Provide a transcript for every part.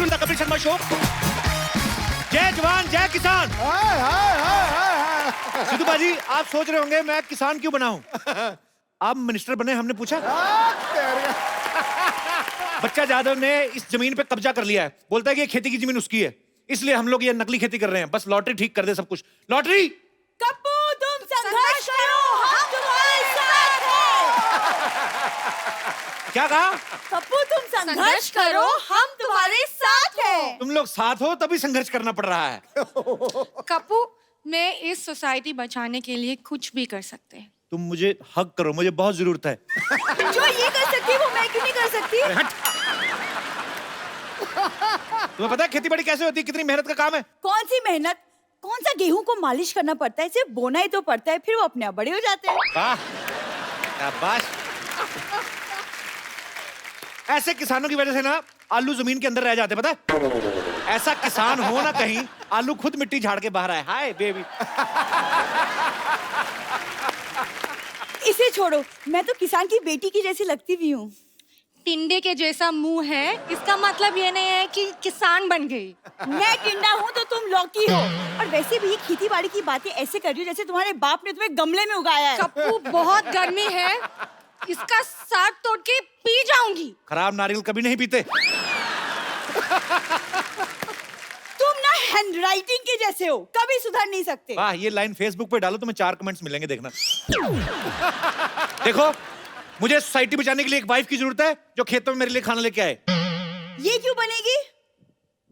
To the Kapil Sharma show. जय जवान जय किसान। सिद्धू बाजी, आप सोच रहे होंगे मैं किसान क्यों बना हूं? आप मिनिस्टर बने, हमने पूछा। बच्चा जाधव ने इस जमीन पे कब्जा कर लिया है, बोलता है कि ये खेती की जमीन उसकी है, इसलिए हम लोग ये नकली खेती कर रहे हैं। बस लॉटरी ठीक कर दे सब कुछ। लॉटरी। कप्पू तुम संघर्ष करो, हम तुम्हारे साथ हैं। क्या कहा? कप्पू तुम संघर्ष करो, हम तुम्हारे साथ हैं। तुम लोग साथ हो तभी संघर्ष करना पड़ रहा है। कप्पू, मैं इस सोसाइटी बचाने के लिए कुछ भी कर सकते हैं। तुम मुझे हक करो, मुझे बहुत जरूरत है। जो ये कर सकती वो मैं क्यों नहीं कर सकती? तुम्हें पता है खेती-बाड़ी कैसे होती है, कितनी मेहनत का काम है? कौन सी मेहनत? कौन सा गेहूं को मालिश करना पड़ता है, सिर्फ बोना ही तो पड़ता है, फिर वो अपने आप बड़े हो जाते हैं। वाह, शाबाश। ऐसे किसानों की वजह से ना आलू जमीन के अंदर रह जाते, पता है? ऐसा किसान हो ना कहीं, आलू खुद मिट्टी झाड़ के बाहर आए। Hi baby. इसे छोड़ो, मैं तो किसान की बेटी की जैसी लगती भी हूँ। टिंडे के जैसा मुंह है, इसका मतलब ये नहीं है कि किसान बन गई। मैं टिंडा हूँ तो तुम लौकी हो। और वैसे भी खेती बाड़ी की बातें ऐसे कर रही हो जैसे तुम्हारे बाप ने तुम्हें गमले में उगाया है। कप्पू, बहुत गर्मी है, इसका साग तोड़ के पी जाऊंगी। खराब नारियल कभी नहीं पीते। तुम ना हैंडराइटिंग के जैसे हो, कभी सुधर नहीं सकते। वाह, ये लाइन फेसबुक पे डालो, तुम्हें 4 कमेंट्स मिलेंगे, देखना। देखो, मुझे सोसाइटी बचाने के लिए एक वाइफ की जरूरत है जो खेतों में मेरे लिए खाना लेके आए। ये क्यों बनेगी?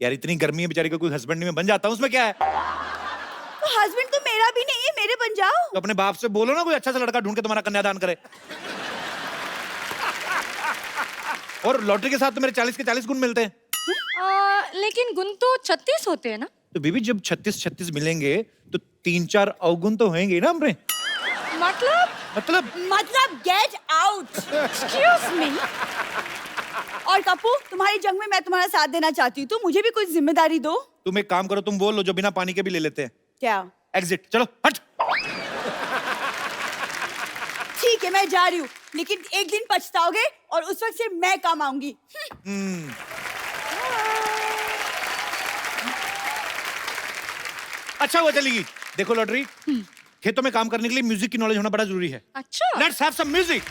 यार इतनी गर्मी है, बेचारी को कोई हस्बैंड नहीं, मैं बन जाता हूँ, उसमें क्या है? तो हस्बैंड तो मेरा भी नहीं है, मेरे बन जाओ। तो अपने बाप से बोलो ना कोई अच्छा सा लड़का ढूंढ के तुम्हारा कन्यादान करे। और लॉटरी के साथ तो मेरे 40 के 40 गुण मिलते हैं। लेकिन गुण तो 36 होते हैं ना? तो बीबी जब 36 मिलेंगे तो 3-4 अवगुण तो होंगे ही ना हमरे। मतलब गेट आउट। Excuse me. और कप्पू, तुम्हारी जंग में मैं तुम्हारा साथ देना चाहती हूँ, तो मुझे भी कुछ जिम्मेदारी दो। तुम एक काम करो, तुम वो लो जो बिना पानी के भी ले लेते हैं। क्या? एग्जिट। चलो हट। ठीक है, मैं जा रही हूँ, लेकिन एक दिन पछताओगे और उस वक्त सिर्फ मैं काम आऊंगी। अच्छा वो चलेगी। देखो लॉटरी, खेतों में काम करने के लिए म्यूजिक की नॉलेज होना बड़ा जरूरी है। अच्छा, लेट्स हैव सम म्यूजिक।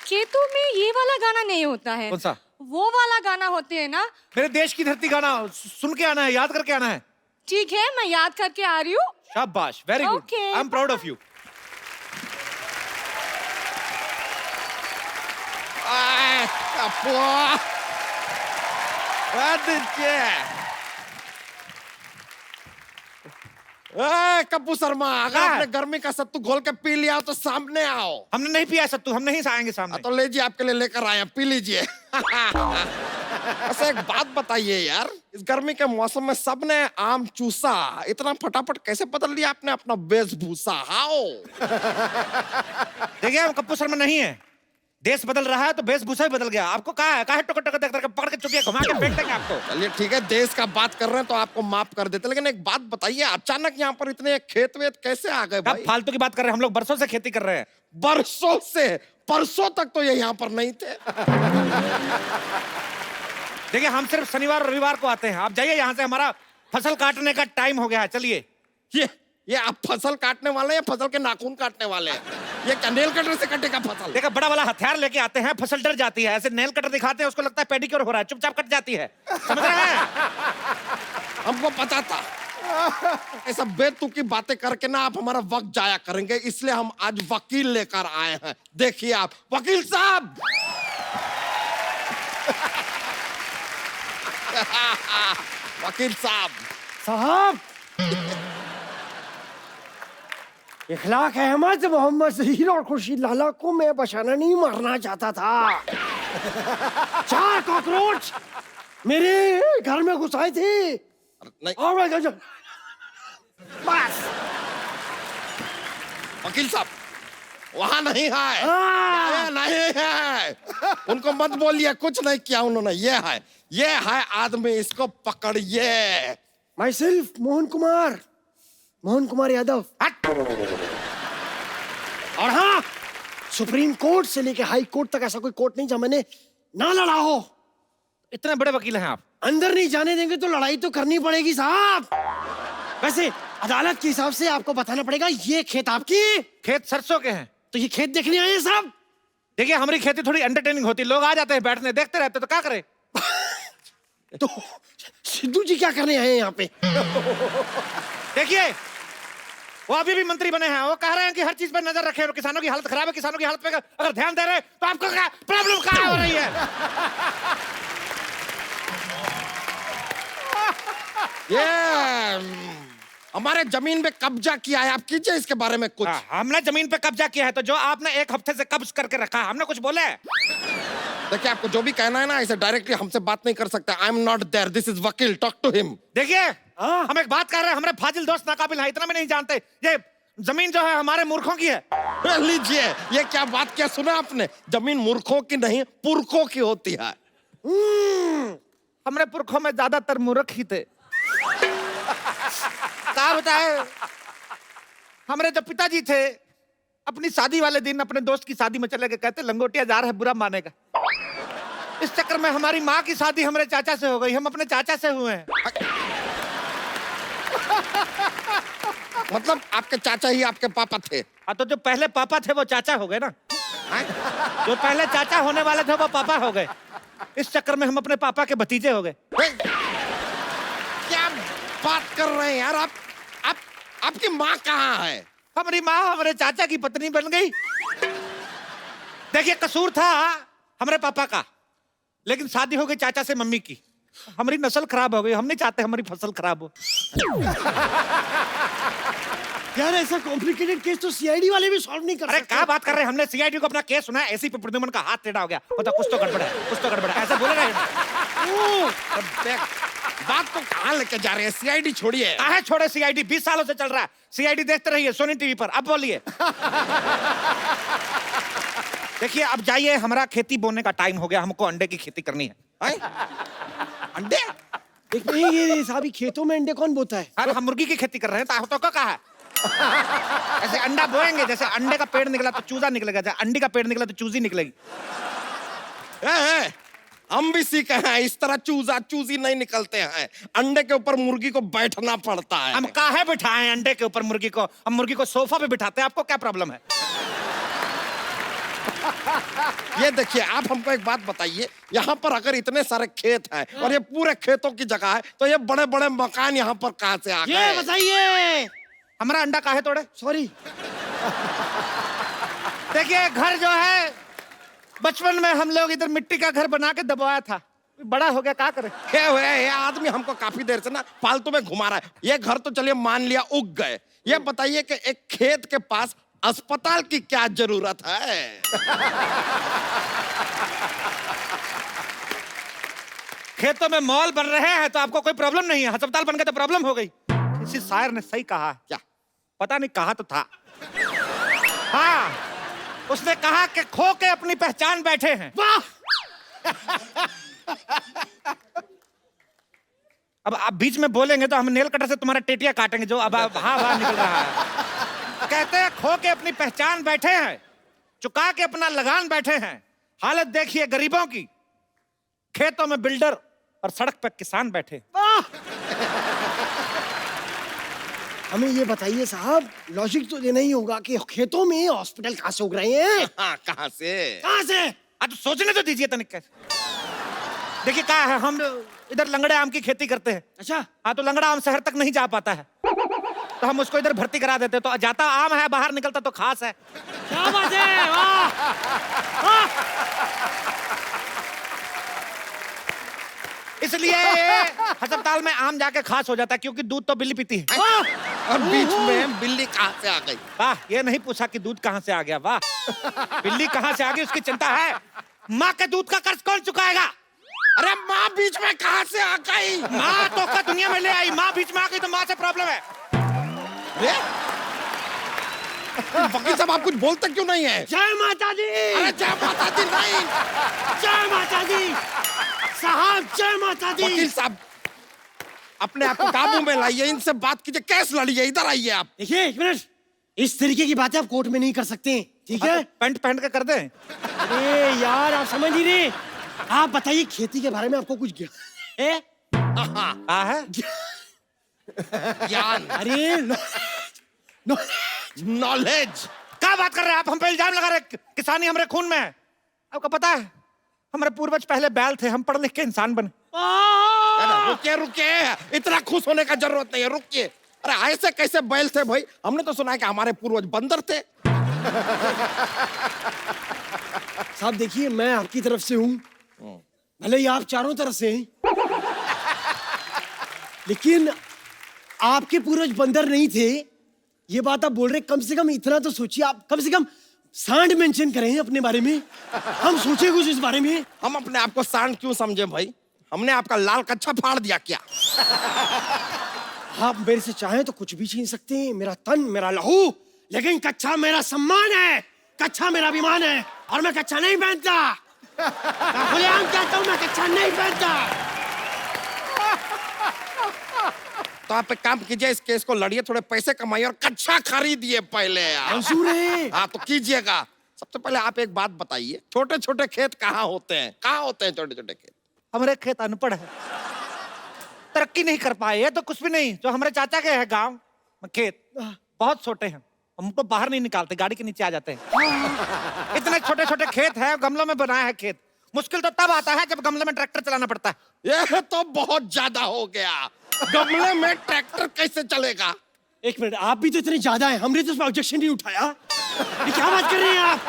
खेतों में ये वाला गाना नहीं होता है। कौन सा? वो वाला गाना होते हैं ना। मेरे देश की धरती गाना सुन के आना है, याद करके आना है। ठीक है, मैं याद करके आ रही हूँ। शाबाश, very good, Okay. I am proud of you. Kappu Sharma, अगर आपने गर्मी का सत्तू घोल के पी लिया तो सामने आओ। हमने नहीं पिया सत्तू, हम नहीं आएंगे सामने। तो लीजिए, आपके लिए लेकर आए हैं, पी लीजिए। अच्छा एक बात बताइए यार, इस गर्मी के मौसम में सबने आम चूसा, इतना फटाफट कैसे बदल लिया आपने अपना वेशभूषा? हाओ। देखिए हम कप्पू शर्मा नहीं है, देश बदल रहा है तो वेशभूषा भी बदल गया। आपको कहा है टोकर टोकर देख करके पकड़ के चुपिया घुमा के फेंक देंगे आपको। चलिए ठीक है, देश का बात कर रहे हैं तो आपको माफ कर देते, लेकिन एक बात बताइए, अचानक यहाँ पर इतने खेत वेत कैसे आ गए अब भाई? फालतू की बात कर रहे हैं, हम लोग बरसों से खेती कर रहे हैं। बरसों से? परसों तक तो ये यहाँ पर नहीं थे। देखिए हम सिर्फ शनिवार और रविवार को आते हैं। आप जाइए यहाँ से, हमारा फसल काटने का टाइम हो गया है, चलिए। ये आप फसल काटने वाले हैं या फसल के नाखून काटने वाले हैं? ये क्या नेल कटर से कटेगा फसल? देखा, बड़ा वाला हथियार लेके आते हैं, फसल डर जाती है। ऐसे नेल कटर दिखाते हैं, उसको लगता है पेडिक्योर हो रहा है, चुपचाप कट जाती है। समझ रहे हैं? हमको पता था ऐसा बेतुकी बातें करके ना आप हमारा वक्त जाया करेंगे, इसलिए हम आज वकील लेकर आए हैं। देखिए आप, वकील साहब। वकील साहब। इखलाक अहमद, मोहम्मद जहीर और खुर्शीद लाला को मैं बचाना नहीं, मारना चाहता था। 4 कॉकरोच मेरे घर में घुस आई थी। नहीं और बस। वकील साहब, वहां नहीं है, ये नहीं है। उनको मत बोलिए, कुछ नहीं किया उन्होंने। ये है आदमी, इसको पकड़िए। My self Mohan Kumar Yadav. और हाँ, सुप्रीम कोर्ट से लेके हाई कोर्ट तक ऐसा कोई कोर्ट नहीं जहाँ मैंने ना लड़ा हो। इतने बड़े वकील हैं आप। अंदर नहीं जाने देंगे तो लड़ाई तो करनी पड़ेगी साहब। वैसे अदालत के हिसाब से आपको बताना पड़ेगा, ये खेत आपकी, खेत सरसों के हैं। तो ये खेत देखने आए हैं साहब। देखिए हमारी खेती थोड़ी एंटरटेनिंग होती है, लोग आ जाते हैं बैठने, देखते रहते, तो क्या करें। तो सिद्धू जी क्या करने आए हैं यहाँ पे? देखिए वो अभी भी मंत्री बने हैं, वो कह रहे हैं कि हर चीज पर नजर रखें और किसानों की हालत खराब है, किसानों की हालत पे अगर ध्यान दे रहे हैं तो आपको क्या प्रॉब्लम कहाँ हो रही है। ये हमारे जमीन पे कब्जा किया है, आप कीजिए इसके बारे में कुछ। हमने जमीन पे कब्जा किया है, तो जो आपने एक हफ्ते से कब्ज करके रखा है, हमने कुछ बोले? देखिए आपको जो भी कहना है ना, ऐसे डायरेक्टली हमसे बात नहीं कर सकते। I am not there, this is वकील, टॉक टू हिम। देखिए हम एक बात कर रहे हैं, हमारे फाजिल दोस्त नाकाबिल हैं, इतना भी नहीं जानते ये जमीन जो है हमारे मूर्खों की है। लीजिए, ये क्या बात क्या सुना आपने? जमीन मूर्खों की नहीं, पुरखों की होती है। हमारे पुरखों में ज्यादातर मूर्ख ही थे। क्या बताए, हमारे जो पिताजी थे अपनी शादी वाले दिन अपने दोस्त की शादी में चले गए, कहते लंगोटिया जा रहा है बुरा मानेगा। इस चक्कर में हमारी माँ की शादी हमारे चाचा से हो गई, हम अपने चाचा से हुए हैं। मतलब आपके चाचा ही आपके पापा थे? हाँ, तो जो पहले पापा थे वो चाचा हो गए ना। जो पहले चाचा होने वाले थे वो पापा हो गए, इस चक्कर में हम अपने पापा के भतीजे हो गए। क्या बात कर रहे हैं यार आप? आपकी माँ कहाँ है? हमारी माँ हमारे चाचा की पत्नी बन गई। देखिए कसूर था हमारे पापा का, लेकिन शादी हो गई चाचा से मम्मी की, हमारी नस्ल खराब हो गई। हम नहीं चाहते हमारी फसल खराब हो। यार ऐसा कॉम्प्लिकेटेड केस तो सीआईडी वाले भी सॉल्व नहीं कर अरे सकते। क्या बात कर रहे हैं, हमने सीआईडी को अपना केस सुना है, एसीपी प्रद्युमन का हाथ टेढ़ा हो गया, मतलब कुछ तो गड़बड़ है, कुछ तो गड़बड़ है, ऐसा बोले रहे। बात तो कहाँ लेके जा रहे हैं? सीआईडी छोड़िए। काहे छोड़े सीआईडी, 20 सालों से चल रहा है सीआईडी, देखते रहिए सोनी टीवी पर। अब बोलिए। देखिए अब जाइए, हमारा खेती बोने का टाइम हो गया, हमको अंडे की खेती करनी है। अंडे? एक नहीं, ये साहब ही खेतों में अंडे कौन बोता है? अरे हम मुर्गी की खेती कर रहे हैं, तो क्या कहा है? ऐसे अंडा बोएंगे, जैसे अंडे का पेड़ निकला तो चूजा निकलेगा, जैसे अंडी का पेड़ निकला तो चूजी निकलेगी। हम भी सीखे हैं, इस तरह चूजा चूजी नहीं निकलते हैं। अंडे के ऊपर मुर्गी को बैठना पड़ता है। हम काहे बिठाएं अंडे के ऊपर मुर्गी को, हम मुर्गी को सोफा पे बिठाते हैं, आपको क्या प्रॉब्लम है? ये देखिए, आप हमको एक बात बताइए, यहाँ पर अगर इतने सारे खेत हैं और ये पूरे खेतों की जगह है, तो ये बड़े बड़े मकान यहाँ पर कहाँ से आ गए? ये बताइए। हमारा अंडा काहे तोड़े? सॉरी। देखिए घर जो है, बचपन में हम लोग इधर मिट्टी का घर बना के दबाया था, बड़ा हो गया, क्या करे। ये आदमी हमको काफी देर से ना फालतू में घुमा रहा है। ये घर तो चलिए मान लिया उग गए, ये बताइए कि एक खेत के पास अस्पताल की क्या जरूरत है? खेतों में मॉल बन रहे हैं तो आपको कोई प्रॉब्लम नहीं है, अस्पताल बन गए तो प्रॉब्लम हो गई। किसी शायर ने सही कहा। क्या? पता नहीं, कहा तो था। हाँ, उसने कहा कि खो के अपनी पहचान बैठे हैं। वाह। अब आप बीच में बोलेंगे तो हम नेल कटर से तुम्हारा टेटिया काटेंगे, जो अब हाँ निकल रहा है। कहते हैं खो के अपनी पहचान बैठे हैं, चुका के अपना लगान बैठे हैं। हालत देखिए गरीबों की, खेतों में बिल्डर और सड़क पर किसान बैठे। हमें ये बताइए साहब, लॉजिक तो देना ही होगा कि खेतों में हॉस्पिटल कहाँ से उग रहे हैं? हाँ, कहाँ से? कहाँ से? आज सोचने तो दीजिए तनिक। देखिए क्या है, हम इधर लंगड़े आम की खेती करते हैं। अच्छा। हाँ, तो लंगड़ा आम शहर तक नहीं जा पाता है, तो हम उसको इधर भर्ती करा देते, तो जाता आम है, बाहर निकलता तो खास है। क्या बात है, वाह। इसलिए अस्पताल में आम जाके खास हो जाता है, क्योंकि दूध तो बिल्ली पीती है। और बीच में बिल्ली कहाँ से आ गई? वाह, ये नहीं पूछा कि दूध कहाँ से आ गया, वाह। बिल्ली कहाँ से आ गई उसकी चिंता है, माँ के दूध का कर्ज कौन चुकाएगा? अरे माँ बीच में कहाँ से आ गई? माँ तो का दुनिया में ले आई, माँ बीच में आ गई तो माँ से प्रॉब्लम है। वकील साहब आप कुछ बोलते क्यों नहीं है? जय माता दी। अरे जय माता दी नहीं। जय माता दी साहब, जय माता दी। वकील साहब अपने आप को काबू में लाइए, इनसे बात कीजिए, केस लड़िए, इधर आइए आप। देखिए एक मिनट, इस तरीके की बातें आप कोर्ट में नहीं कर सकते, ठीक है? पैंट पहन के कर दे। अरे यार आप समझ ही नहीं, आप बताइए खेती के बारे में आपको कुछ ज्ञान है? हाँ है। ज्ञान, अरे नॉलेज। क्या बात कर रहे हैं आप? हम पे इल्जाम लगा रहे हैं, किसानी हमारे खून में है। आपको पता है हमारे पूर्वज पहले बैल थे, हम पढ़ लिख के इंसान बने। रुकिए रुकिए, इतना खुश होने का जरूरत नहीं है, रुकिए। अरे ऐसे कैसे बैल थे भाई? हमने तो सुना है कि हमारे पूर्वज बंदर थे। साहब देखिए, मैं आपकी तरफ से हूँ, भले ही आप चारों तरफ से हैं, लेकिन आपके पूर्वज बंदर नहीं थे, ये बात आप बोल रहे। कम से कम इतना तो सोचिए, आप कम से कम सांड मेंशन करें अपने बारे में, हम सोचे कुछ इस बारे में। हम अपने आप को सांड क्यों समझे भाई? हमने आपका लाल कच्छा फाड़ दिया क्या? आप मेरे से चाहें तो कुछ भी छीन सकते हैं, मेरा तन, मेरा लहू, लेकिन कच्छा मेरा सम्मान है, कच्छा मेरा अभिमान है, और मैं कच्छा नहीं पहनता। मैं खुलेआम कहता हूं, मैं कच्छा नहीं पहनता। तो आप एक काम कीजिए, इस केस को लड़िए, थोड़े पैसे कमाइए और कच्छा खरीदिए पहले यार। मंजूर है। हाँ तो कीजिएगा। सबसे पहले आप एक बात बताइए, छोटे छोटे खेत कहाँ होते हैं? कहाँ होते हैं छोटे छोटे खेत? हमारे खेत अनपढ़ है, तरक्की नहीं कर पाए। ये तो कुछ भी नहीं, जो हमारे चाचा के है गांव में खेत बहुत छोटे हैं, हमको बाहर नहीं निकालते, गाड़ी के नीचे आ जाते हैं। इतने छोटे छोटे खेत है, गमलों में बनाया है खेत। मुश्किल तो तब आता है जब गमले में ट्रैक्टर चलाना पड़ता है। ये तो बहुत ज्यादा हो गया, गमले में ट्रैक्टर कैसे चलेगा? एक मिनट, आप भी तो इतने ज्यादा हैं, हमने तो उसमें ऑब्जेक्शन नहीं उठाया। ये क्या बात कर रहे हैं आप?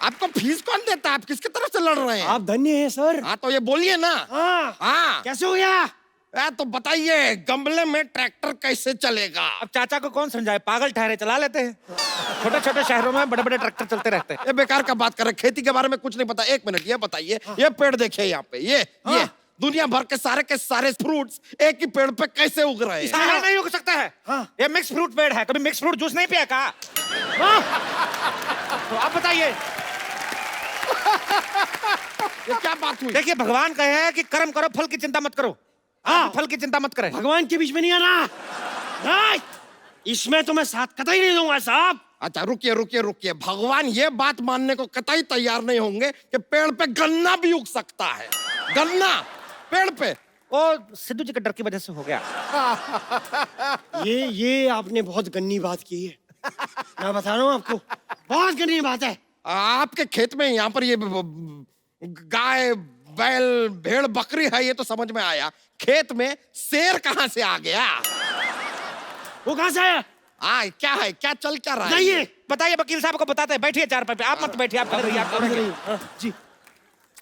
आपको फीस कौन देता है? आप किसकी तरफ से लड़ रहे हैं? आप धन्य हैं सर। हाँ तो ये बोलिए ना। हाँ हाँ कैसे हो गया? तो बताइए, गमले में ट्रैक्टर कैसे चलेगा? अब चाचा को कौन समझाए, पागल ठहरे, चला लेते हैं। छोटे छोटे शहरों में बड़े बड़े ट्रैक्टर चलते रहते हैं। ये बेकार का बात कर रहे हैं, खेती के बारे में कुछ नहीं पता। एक मिनट, ये बताइए, ये पेड़ देखिए यहाँ पे, ये दुनिया भर के सारे फ्रूट्स एक ही पेड़ पे कैसे उग रहे हैं? सारा नहीं उग सकता है। हाँ। ये मिक्स फ्रूट पेड़ है, कभी मिक्स फ्रूट जूस नहीं पिया का? तो आप बताइए, ये क्या बात हुई? देखिए भगवान कहे हैं कि कर्म करो, फल की चिंता मत करो। हाँ, फल की चिंता मत करें। भगवान के बीच में नहीं आना। नहीं, इसमें तो मैं साथ कतई नहीं दूंगा साहब। अच्छा रुकिए रुकिए रुकिए, भगवान ये बात मानने को कतई तैयार नहीं होंगे कि पेड़ पे गन्ना भी उग सकता है। गन्ना पेड़ पे? वो सिद्धू जी के डर की वजह से हो गया। ये आपने बहुत गन्नी बात की है, मैं बता रहा हूँ आपको, बहुत गन्नी बात है। आपके खेत में यहाँ पर ये गाय बैल भेड़ बकरी है, ये तो समझ में आया। खेत में शेर कहाँ से आ गया? वो कहाँ से आया? क्या है, क्या चल क्या रहा है? बताइए। बताइए, वकील साहब को बताते हैं। बैठिए चारपाई पे, आप मत बैठिए, आप पकड़िए, आप पकड़िए। जी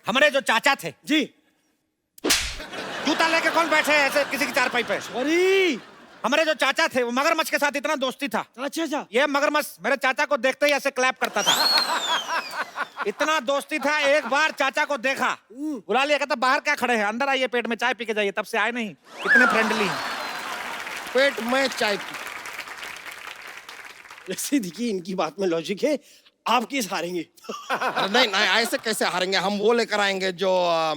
हमारे जो चाचा थे, जी। जूता लेके कौन बैठे है ऐसे किसी की चारपाई पे? सॉरी। हमारे जो चाचा थे, वो मगरमच्छ के साथ इतना दोस्ती था। अच्छा अच्छा। ये मगरमच्छ मेरे चाचा को देखते ही ऐसे क्लैप करता था। इतना दोस्ती था, एक बार चाचा को देखा, बुला लिया, कहता बाहर क्या खड़े हैं, अंदर आइए, पेट में चाय पी के जाइए। तब से आए नहीं, इतने फ्रेंडली हैं। पेट में चाय पी। वैसे देखिए, इनकी बात में लॉजिक है, आप केस हारेंगे। नहीं नहीं, ऐसे कैसे हारेंगे? हम वो लेकर आएंगे जो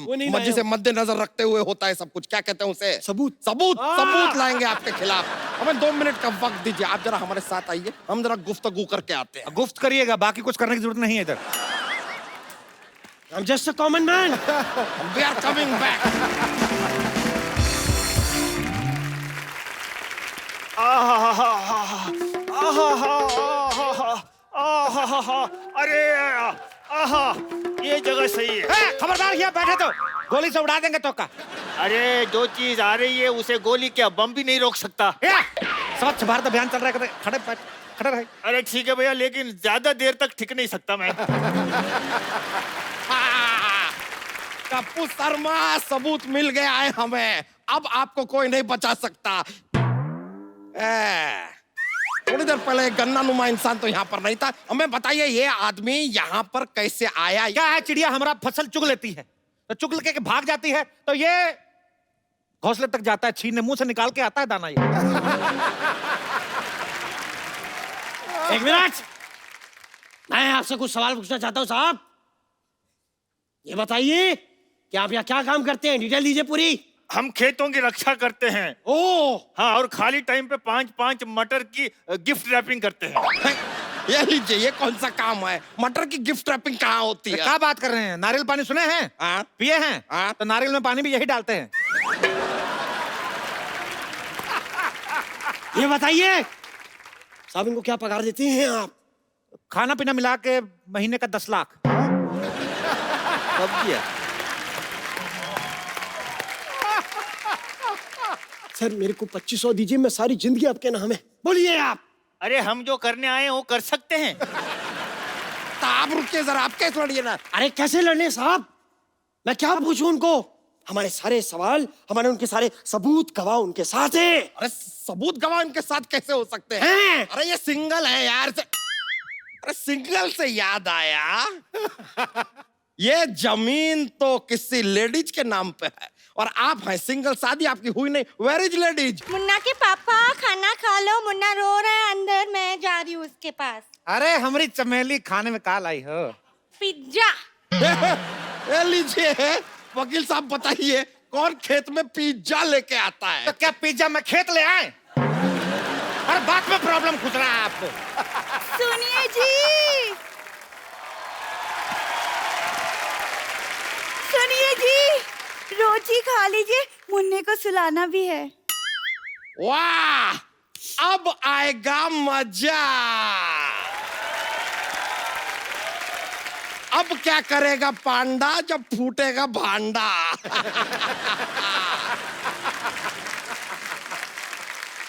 नहीं मर्जी से मद्देनजर रखते हुए होता है सब कुछ। क्या कहते हैं उसे? सबूत। सबूत सबूत लाएंगे आपके खिलाफ। हमें 2 मिनट का वक्त दीजिए, आप जरा हमारे साथ आइए, हम जरा गुफ्तगू करके आते हैं। गुफ्त करिएगा, बाकी कुछ करने की जरूरत नहीं है इधर। I'm just a common man. We are coming back. अरे ये जगह सही है। खबरदार, ये बैठे तो गोली से उड़ा देंगे तो का। अरे जो चीज आ रही है उसे गोली क्या बम भी नहीं रोक सकता। स्वच्छ भारत अभियान चल रहा है, खड़े खड़े रहे। अरे ठीक है भैया, लेकिन ज्यादा देर तक टिक नहीं सकता मैं। टप्पू शर्मा, सबूत मिल गया है हमें, अब आपको कोई नहीं बचा सकता। थोड़ी देर पहले गन्ना नुमा इंसान तो यहाँ पर नहीं था। हमें बताइए, ये आदमी यहाँ पर कैसे आया? क्या है, चिड़िया हमारा फसल चुग लेती है तो चुग लेके भाग जाती है, तो ये घोंसले तक जाता है, छीनने मुंह से निकाल के आता है दाना। ये एक मिनट, मैं आपसे कुछ सवाल पूछना चाहता हूँ साहब। ये बताइए कि आप यहाँ क्या काम करते हैं, डिटेल दीजिए पूरी। हम खेतों की रक्षा करते हैं। ओह, हाँ, और खाली टाइम पे 5-5 मटर की गिफ्ट रैपिंग करते हैं। ये लीजिए, ये कौन सा काम है? मटर की गिफ्ट रैपिंग कहाँ होती है? क्या बात कर रहे हैं? नारियल पानी सुने हैं? हाँ? पिए हैं? हाँ? तो नारियल में पानी भी यही डालते हैं। ये बताइए साहब, इनको क्या पगार देती हैं आप? खाना पीना मिला के महीने का 10 लाख। कब किया? सर मेरे को 2500 दीजिए, मैं सारी जिंदगी आपके नाम है। बोलिए आप। अरे हम जो करने आए हैं वो कर सकते हैं। तो आप रुकिए जरा, आप कैसे लड़िए ना। अरे कैसे लड़ने साहब, मैं क्या पूछूं उनको? हमारे सारे सवाल, हमारे उनके सारे सबूत गवाह उनके साथ है। अरे सबूत गवाह इनके साथ कैसे हो सकते हैं? हैं? अरे ये सिंगल है यार। अरे सिंगल से याद आया, ये जमीन तो किसी लेडीज के नाम पे है और आप हैं सिंगल, शादी आपकी हुई नहीं। Where is ladies? मुन्ना के पापा खाना खा लो, मुन्ना रो रहा है अंदर, मैं जा रही हूँ उसके पास। अरे हमारी चमेली खाने में काल आई हो। पिज्जा। ये लीजिए वकील साहब, बताइए कौन खेत में पिज्जा लेके आता है? तो क्या पिज्जा में खेत ले आए? हर बात में प्रॉब्लम खुद रहा है आपको। सुनिए जी, सुनिए जी, रोटी खा लीजिए, मुन्ने को सुलाना भी है। वाह, अब आएगा मजा। अब क्या करेगा पांडा जब फूटेगा भांडा।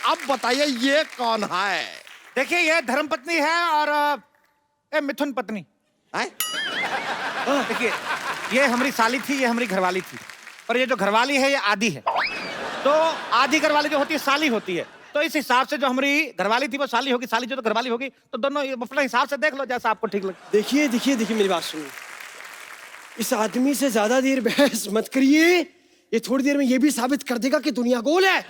अब बताइए ये कौन है? देखिए ये धर्मपत्नी है और ये मिथुन पत्नी। हैं? देखिए ये हमारी साली थी, ये हमारी घरवाली थी, और ये जो घरवाली है ये आधी है। तो आधी घरवाली जो होती है साली होती है, तो इस हिसाब से जो हमारी घरवाली थी वो साली होगी, साली जो तो घरवाली होगी, तो दोनों अपने हिसाब से देख लो जैसा आपको ठीक लगे। देखिए देखिए देखिए मेरी बात सुनिए, इस आदमी से ज्यादा देर बहस मत करिए, ये थोड़ी देर में ये भी साबित कर देगा कि दुनिया गोल है।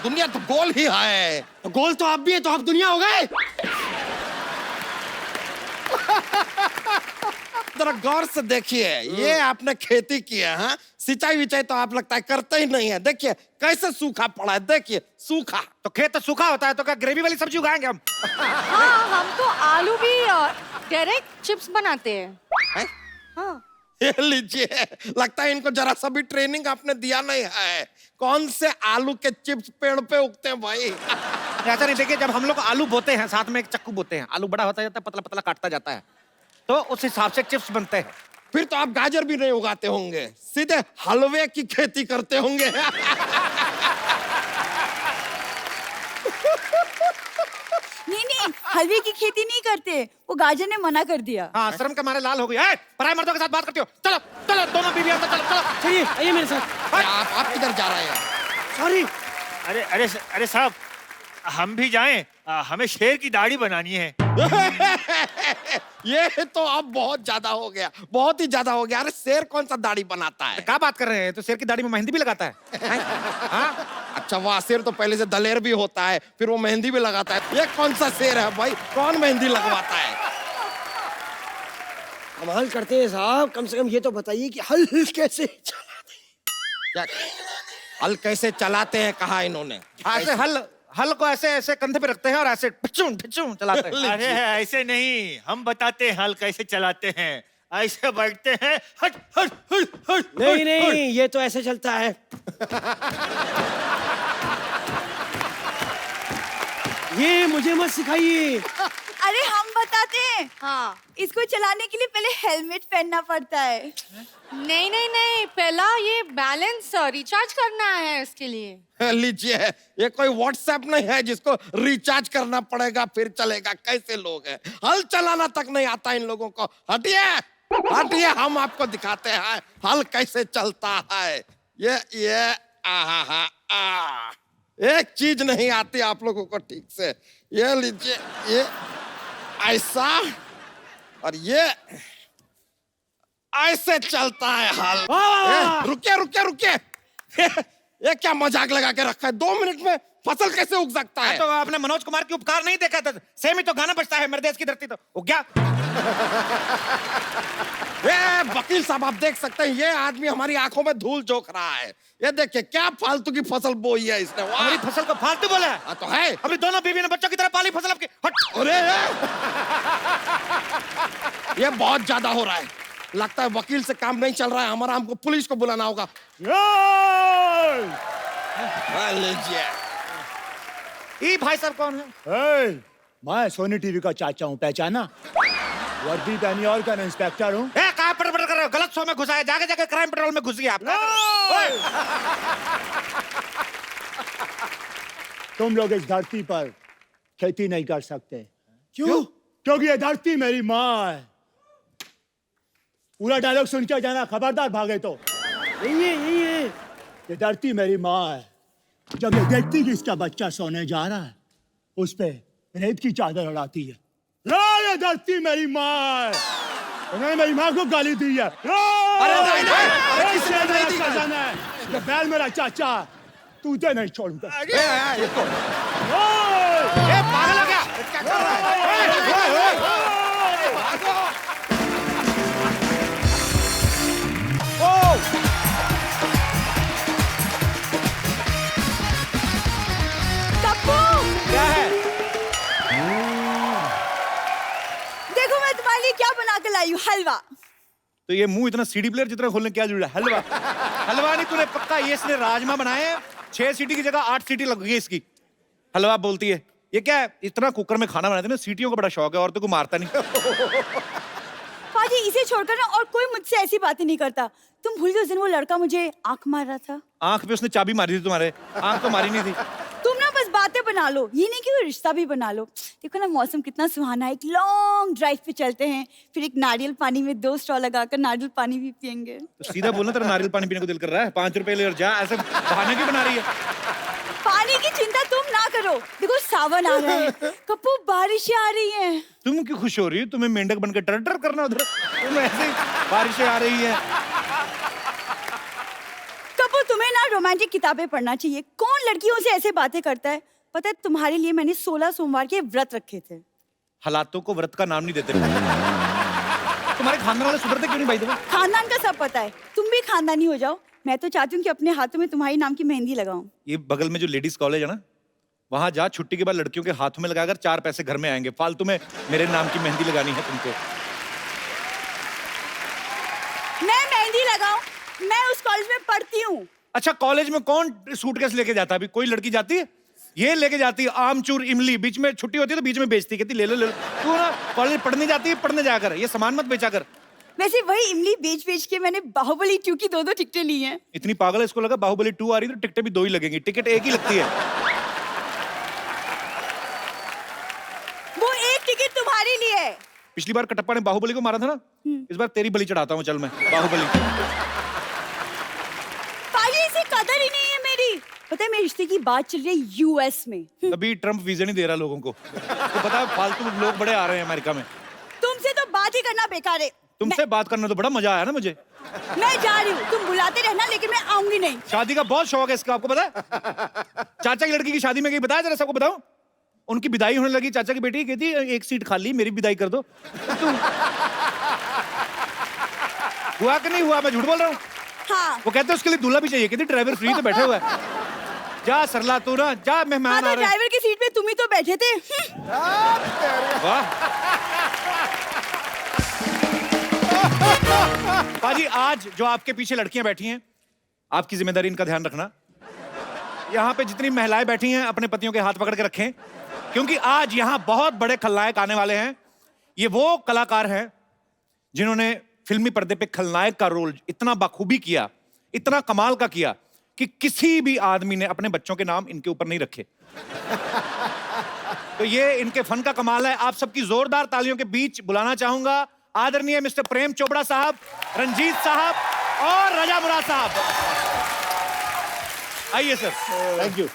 दुनिया तो गोल ही है। तो गोल तो आप भी है, तो आप दुनिया हो गए। जरा गौर से देखिए, ये आपने खेती की है, हाँ? सिंचाई विचाई तो आप लगता है करते ही नहीं है। देखिए कैसे सूखा पड़ा है, देखिए सूखा। तो खेत तो सूखा होता है, तो क्या ग्रेवी वाली सब्जी उगाएंगे हम? हाँ, हम तो आलू भी डायरेक्ट चिप्स बनाते हैं। हैं? हाँ। ये लीजिए, लगता है इनको जरा सा भी ट्रेनिंग आपने दिया नहीं है। कौन से आलू के चिप्स पेड़ पे उगते हैं भाई? ऐसा नहीं, देखिए जब हम लोग आलू बोते हैं साथ में एक चक्कू बोते हैं, आलू बड़ा होता जाता है, पतला पतला काटता जाता है, तो उस हिसाब से चिप्स बनते हैं। फिर तो आप गाजर भी नहीं उगाते होंगे, सीधे हलवे की खेती करते होंगे। नहीं, हलवे की खेती नहीं करते, वो गाजर ने मना कर दिया। हाँ, शर्म के मारे लाल हो गई। ए, पराये मर्दों के साथ बात करती हो? चलो चलो दोनों बीवियां तो चलो चलो। चलिए आइए मेरे साथ। आप किधर जा रहे हैं? सॉरी। अरे अरे अरे साहब, हम भी जाएं? हमें शेर की दाढ़ी बनानी है। ये तो अब बहुत ज्यादा हो गया, बहुत ही ज्यादा हो गया। अरे शेर कौन सा दाढ़ी बनाता है? क्या बात कर रहे हैं? तो शेर की दाढ़ी में मेहंदी भी लगाता है। हाँ? अच्छा वाह, शेर तो पहले से दलेर भी होता है, फिर वो मेहंदी भी लगाता है। ये कौन सा शेर है भाई, कौन मेहंदी लगवाता है? कमाल करते हैं साहब, कम से कम ये तो बताइए कि हल कैसे चलाते क्या हल कैसे चलाते हैं कहा इन्होंने? ऐसे हल को ऐसे ऐसे कंधे पे रखते हैं और ऐसे ढिचूं ढिचूं चलाते हैं। अरे ऐसे नहीं, हम बताते हैं हल कैसे चलाते हैं। ऐसे बैठते हैं, हट हट हट हट। नहीं नहीं, ये तो ऐसे चलता है। ये मुझे मत सिखाइए। अरे हम बताते हैं, हाँ। इसको चलाने के लिए पहले हेलमेट पहनना पड़ता है। नहीं नहीं नहीं, पहला ये बैलेंस रिचार्ज करना है इसके लिए। लीजिए, ये कोई व्हाट्सएप नहीं है जिसको रिचार्ज करना पड़ेगा फिर चलेगा। कैसे लोग हैं, हल चलाना तक नहीं आता इन लोगों को। हटिए हटिए, हम आपको दिखाते हैं हल कैसे चलता है। ये आहा आ, एक चीज नहीं आती आप लोगों को ठीक से। ये लीजिए, ये ऐसा और ये ऐसे चलता है हल। रुकिए रुकिए रुकिए, ये क्या मजाक लगा के रखा है? 2 मिनट में फसल कैसे उग सकता है? तो आपने मनोज कुमार की उपकार नहीं देखा था? सेम ही तो गाना बजता है, मेरे देश की धरती तो उग गया। ये वकील साहब आप देख सकते हैं, ये आदमी हमारी आंखों में धूल झोंक रहा है। ये देखिए क्या फालतू की फसल बोई है इसने। वाह! हमारी फसल को फालतू बोला है। हाँ, तो है। अभी दोनों बीवी ने बच्चों की तरह पाली फसल आपकी। हट। अरे ये बहुत ज्यादा हो रहा है। लगता है वकील से काम नहीं चल रहा है हमारा, हमको पुलिस को बुलाना होगा। लीजिए। ये भाई साहब कौन है? मैं सोनी टीवी का चाचा हूँ, पहचाना? वर्दी पहनी और का इंस्पेक्टर हूँ। कहाँ पर कर रहे हो? गलत शो में घुसा है, जाके जाके क्राइम पेट्रोल में घुस गया आप। तुम लोग इस धरती पर खेती नहीं कर सकते। क्यों? क्योंकि ये धरती मेरी माँ है। पूरा डायलॉग सुन के जाना, खबरदार भागे तो। ये धरती मेरी माँ है। जब ये देखती कि इसका बच्चा सोने जा रहा है, उस पे रेत की चादर उड़ाती है। ये धरती मेरी माँ है। उन्होंने मेरी माँ को गाली दी है। अरे नहीं, अरे किसी ने नहीं दी। ये बैल मेरा चाचा, तुझे नहीं छोड़ूंगा। पागल हो गया? क्या कर रहा है? क्या है? देखो मैं तुम्हारे लिए क्या बना के लाई हूँ, हलवा। तो ये मुंह इतना सीडी प्लेयर जितना खोलने क्या जरूरी है? हलवा? हलवा नहीं तूने पक्का ये इसने राजमा बनाए हैं। 6 सीटी की जगह 8 सीटी लग गई इसकी। हलवा बोलती है। ये क्या है? इतना कुकर में खाना बनाते ना, सीटियों का बड़ा शौक है, और तो कोई मारता नहीं। पाजी इसे छोड़कर ना और कोई मुझसे ऐसी बातें नहीं करता। तुम भूल गए उस दिन वो लड़का मुझे आंख मार रहा था। आंख पे उसने चाबी मारी थी तुम्हारे, आंख तो मारी नहीं थी। तुम ना बस बातें बना लो, ये नहीं कि वो रिश्ता भी बना लो। देखो ना मौसम कितना सुहाना है, एक लॉन्ग ड्राइव पे चलते हैं, फिर एक नारियल पानी में 2 स्ट्रॉ लगाकर नारियल पानी भी पियेंगे। तो सीधा बोलना, तेरा नारियल पानी पीने को दिल कर रहा है? 5 रुपए ले और जा, ऐसे बहाने क्यों बना रही है? पानी की चिंता तुम ना करो, देखो सावन आ रहा है, कप्पू बारिशें आ रही हैं। तुम क्यों खुश हो रही हो? तुम्हें मेंढक बनकर टर टर करना उधर, तुम ऐसे ही बारिशें आ रही है। कप्पू तुम्हें ना रोमांटिक किताबें पढ़ना चाहिए। कौन लड़कियों से ऐसे बातें करता है? पता है तुम्हारे लिए मैंने 16 सोमवार के व्रत रखे थे। हालातों को व्रत का नाम नहीं देते। तुम्हारे खानदान वाले सुधरते क्यों नहीं भाई? तुम्हें खानदान का सब पता है, तुम भी खानदानी हो जाओ। मैं तो चाहती हूँ कि अपने हाथों में तुम्हारी नाम की मेहंदी लगाऊं। ये बगल में जो लेडीज कॉलेज है ना, वहां जा, छुट्टी के बाद लड़कियों के हाथों में लगाकर 4 पैसे घर में आएंगे। फालतू में मेरे नाम की मेहंदी लगानी है तुमको। मैं मेहंदी लगाऊं? मैं उस कॉलेज में पढ़ती हूँ। अच्छा, कॉलेज में कौन सूटकेस लेके जाता है? अभी कोई लड़की जाती है? ये लेके जाती है आमचूर इमली, बीच में छुट्टी होती है तो बीच में बेचती, कहती ले लो ले लो। तू ना कॉलेज पढ़ने जाती है, पढ़ने जाकर ये सामान मत बेचा कर। वैसे वही इमली बेच बेच के मैंने बाहुबली 2 की 2-2 टिकटें ली हैं। इतनी पागल है, इसको लगा बाहुबली 2 आ रही तो टिकटें भी 2 ही लगेंगी। टिकट एक ही लगती है। वो एक टिकट तुम्हारे लिए है। पिछली बार कटप्पा ने बाहुबली को मारा था ना, इस बार तेरी बलि चढ़ाता हूँ। चल मैं बाहुबली। पाजी इसे कदर ही नहीं है मेरी। पता है मेरे रिश्ते की बात चल रही है यूएस में। अभी ट्रम्प वीजा नहीं दे रहा लोगों को, तो पता है फालतू लोग बड़े आ रहे हैं अमेरिका में। तुमसे तो बात ही करना बेकार है। तुमसे बात करना तो बड़ा मजा आया ना मुझे। मैं जा रही हूँ, तुम बुलाते रहना, लेकिन मैं आऊंगी नहीं। शादी का बहुत शौक है इसका, आपको पता है? चाचा की लड़की की शादी में गई, बताया जरा सबको बताऊं? उनकी विदाई होने लगी, चाचा की बेटी कहती 1 सीट खाली, मेरी विदाई कर दो। हुआ कि नहीं हुआ? मैं झूठ बोल रहा हूँ? हाँ। वो कहते उसके लिए दूल्हा भी चाहिए, कहती ड्राइवर फ्री तो बैठे हुआ है। जा सरला तू ना जा, मेहमान हाँ, आ तो रहे हैं। ड्राइवर की सीट पे तुम ही तो बैठे थे। वाह पाजी, आज जो आपके पीछे लड़कियां बैठी हैं, आपकी जिम्मेदारी इनका ध्यान रखना। यहाँ पे जितनी महिलाएं बैठी हैं अपने पतियों के हाथ पकड़ के रखें, क्योंकि आज यहाँ बहुत बड़े खलनायक आने वाले हैं। ये वो कलाकार हैं जिन्होंने फिल्मी पर्दे पे खलनायक का रोल इतना बखूबी किया, इतना कमाल का किया कि किसी भी आदमी ने अपने बच्चों के नाम इनके ऊपर नहीं रखे। तो ये इनके फन का कमाल है। आप सबकी जोरदार तालियों के बीच बुलाना चाहूंगा आदरणीय मिस्टर प्रेम चोपड़ा साहब, रंजीत साहब और रजा मुराद साहब। आइए सर। Thank you.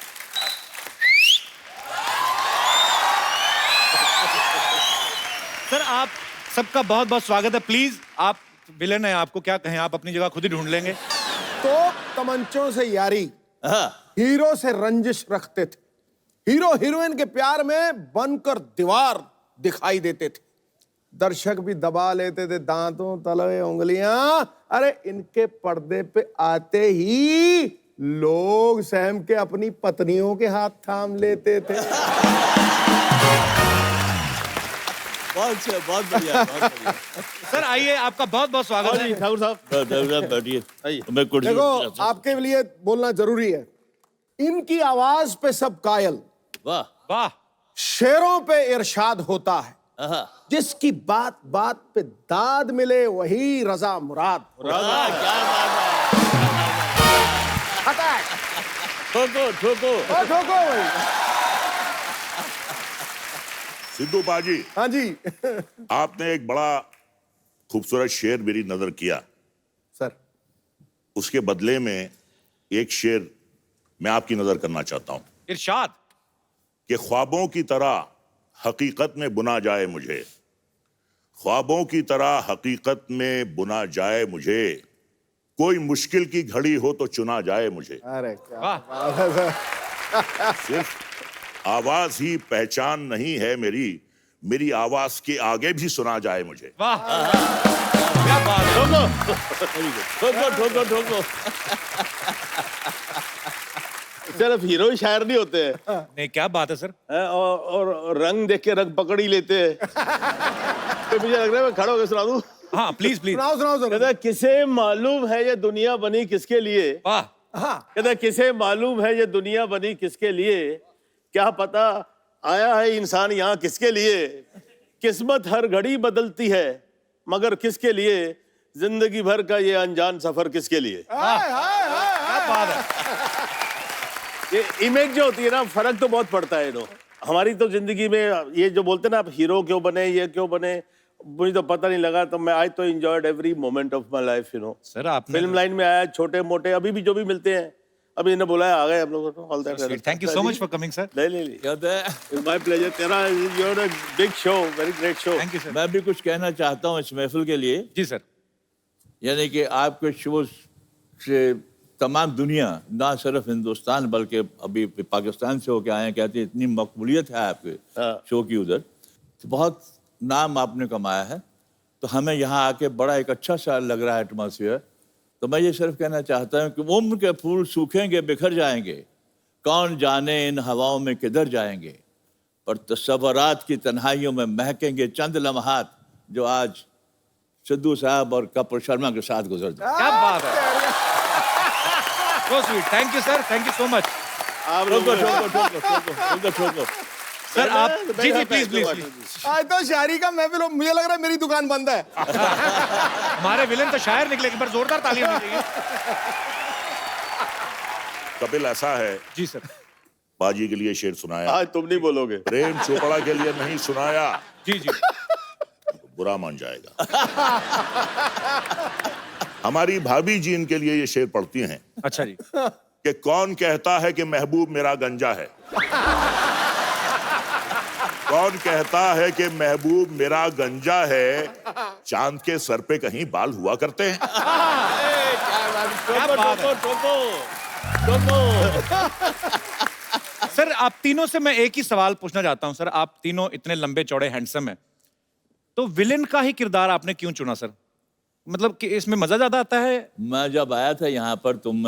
सर आप सबका बहुत बहुत स्वागत है। प्लीज, आप विलेन हैं, आपको क्या कहें, आप अपनी जगह खुद ही ढूंढ लेंगे। तो तमंचों से यारी, हीरो से रंजिश रखते थे। हीरो हीरोइन के प्यार में बनकर दीवार दिखाई देते थे। दर्शक भी दबा लेते थे दांतों तले उंगलियां। अरे इनके पर्दे पे आते ही लोग सहम के अपनी पत्नियों के हाथ थाम लेते थे। बहुत अच्छा, बहुत बढ़िया, बहुत बढ़िया। सर आइए, आपका बहुत बहुत स्वागत है। ठाकुर साहब बैठिए, मैं कुर्सी देखो आपके लिए बोलना जरूरी है। इनकी आवाज पे सब कायल। वाह वाह, शेरों पे इरशाद होता है, आहा, जिसकी बात बात पे दाद मिले वही रजा मुराद। वाह, क्या बात है। अटैक ठोको ठोको। ठोको भाई। सिद्धू बाजी, हाँ जी। आपने एक बड़ा खूबसूरत शेर मेरी नजर किया। सर उसके बदले में एक शेर मैं आपकी नजर करना चाहता हूं इरशाद। कि ख्वाबों की तरह हकीकत में बुना जाए मुझे, ख्वाबों की तरह हकीकत में बुना जाए मुझे, कोई मुश्किल की घड़ी हो तो चुना जाए मुझे। अरे क्या वाह। बात है सर। सिर्फ आवाज ही पहचान नहीं है मेरी, मेरी आवाज के आगे भी सुना जाए मुझे। वाह, क्या बात है। ठोको ठोको ठोको। सिर्फ हीरो ही शायर नहीं होते हैं, नहीं, क्या बात है सर। और रंग देख के रंग पकड़ ही लेते हैं। तो मुझे लग रहा है मैं खड़ा होकर सुना दूं। हाँ प्लीज प्लीज। सुनाओ सुनाओ सुनाओ। कहता है, किसे मालूम है ये दुनिया बनी किसके लिए। वाह, हाँ कहता है, किसे मालूम है ये दुनिया बनी किसके लिए, क्या पता आया है इंसान यहाँ किसके लिए। किस्मत हर घड़ी बदलती है मगर किसके लिए, जिंदगी भर का ये अनजान सफर किसके लिए। क्या बात है। ये इमेज जो होती है ना, फर्क तो बहुत पड़ता है। हमारी तो जिंदगी में ये जो बोलते हैं ना, आप हीरो क्यों बने, ये क्यों बने, मुझे तो पता नहीं लगा। तो मैं आज तो enjoyed every moment of my life. Sir आपने फिल्म लाइन में आया, छोटे मोटे अभी भी जो भी मिलते हैं, अभी इन्हें बुलाया, आ गए हम लोग। All that, thank you so much for coming sir. ले ले क्या होता है? It's my pleasure. तेरा your a big show, very great show. Thank you sir. मैं भी कुछ कहना चाहता हूँ इस महफिल के लिए। जी सर। यानी कि आपके शो से तमाम दुनिया, ना सिर्फ हिंदुस्तान बल्कि अभी पाकिस्तान से होके आए हैं, कहते हैं इतनी मकबूलियत है आपके शो की उधर, तो बहुत नाम आपने कमाया है। तो हमें यहाँ आके बड़ा एक अच्छा सा लग रहा है एटमॉस्फेयर। तो मैं ये सिर्फ कहना चाहता हूँ कि उम्र के फूल सूखेंगे बिखर जाएंगे, कौन जाने इन हवाओं में किधर जाएंगे, पर तस्वरात की तन्हाइयों में महकेंगे चंद लम्हात जो आज सिद्धू साहब और कपूर शर्मा के साथ गुजर जाए। क्या बात है। So sweet, thank you sir, thank you so much. आप लोग सर आप जी जी प्लीज प्लीज। आज तो शायरी का महफिल हो, मुझे लग रहा है मेरी दुकान बंद है। हमारे विलेन तो शायर निकले, एक बार जोरदार तालियां होनी चाहिए। कपिल, ऐसा है जी सर। बाजी के लिए शेर सुनाया, आज तुम नहीं बोलोगे। प्रेम चोपड़ा के लिए नहीं सुनाया, जी जी। बुरा मान जाएगा। हमारी भाभी जी इनके लिए ये शेर पढ़ती हैं अच्छा जी। कि कौन कहता है कि महबूब मेरा गंजा है, कौन कहता है कि महबूब मेरा गंजा है, चांद के सर पे कहीं बाल हुआ करते हैं। क्या बात है। सर आप तीनों से मैं एक ही सवाल पूछना चाहता हूं। सर आप तीनों इतने लंबे चौड़े हैंडसम हैं, तो विलेन का ही किरदार आपने क्यों चुना सर? मतलब कि इसमें मजा ज्यादा आता है? मैं जब आया था यहाँ पर, तुम